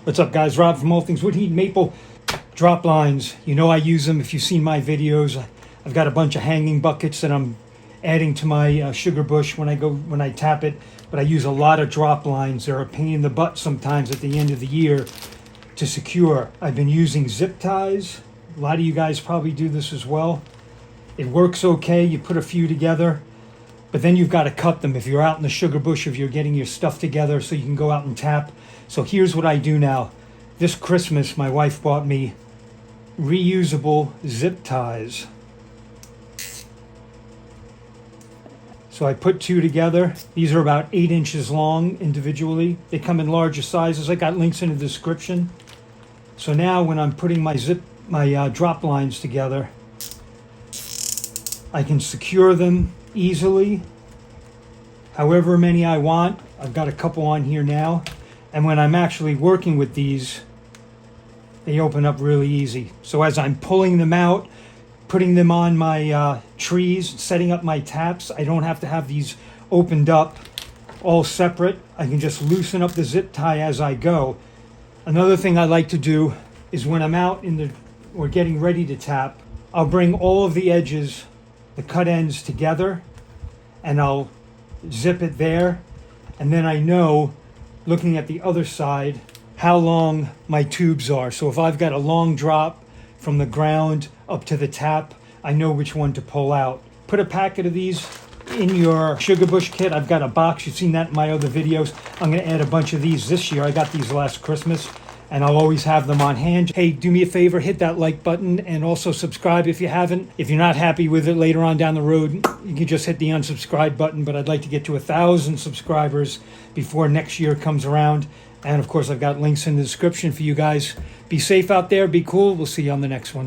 What's up, guys? Rob from All Things Wood Heat Maple. Drop lines. You know I use them. If you've seen my videos, I've got a bunch of hanging buckets that I'm adding to my sugar bush when I tap it. But I use a lot of drop lines. They're a pain in the butt sometimes at the end of the year to secure. I've been using zip ties. A lot of you guys probably do this as well. It works okay. You put a few together, but then you've got to cut them if you're out in the sugar bush, if you're getting your stuff together so you can go out and tap. So here's what I do now. This Christmas, my wife bought me reusable zip ties. So I put two together. These are about 8 inches long individually. They come in larger sizes. I got links in the description. So now when I'm putting my drop lines together, I can secure them easily, however many I want. I've got a couple on here now. And when I'm actually working with these, they open up really easy. So as I'm pulling them out, putting them on my trees, setting up my taps, I don't have to have these opened up all separate. I can just loosen up the zip tie as I go. Another thing I like to do is when I'm out or getting ready to tap, I'll bring all of the edges, the cut ends together, and I'll zip it there. And then I know, looking at the other side, how long my tubes are. So if I've got a long drop from the ground up to the tap, I know which one to pull out. Put a packet of these in your sugar bush kit. I've got a box. You've seen that in my other videos. I'm going to add a bunch of these this year. I got these last Christmas, and I'll always have them on hand. Hey, do me a favor, hit that like button and also subscribe if you haven't. If you're not happy with it later on down the road, you can just hit the unsubscribe button, but I'd like to get to 1,000 subscribers before next year comes around. And of course, I've got links in the description for you guys. Be safe out there, be cool. We'll see you on the next one.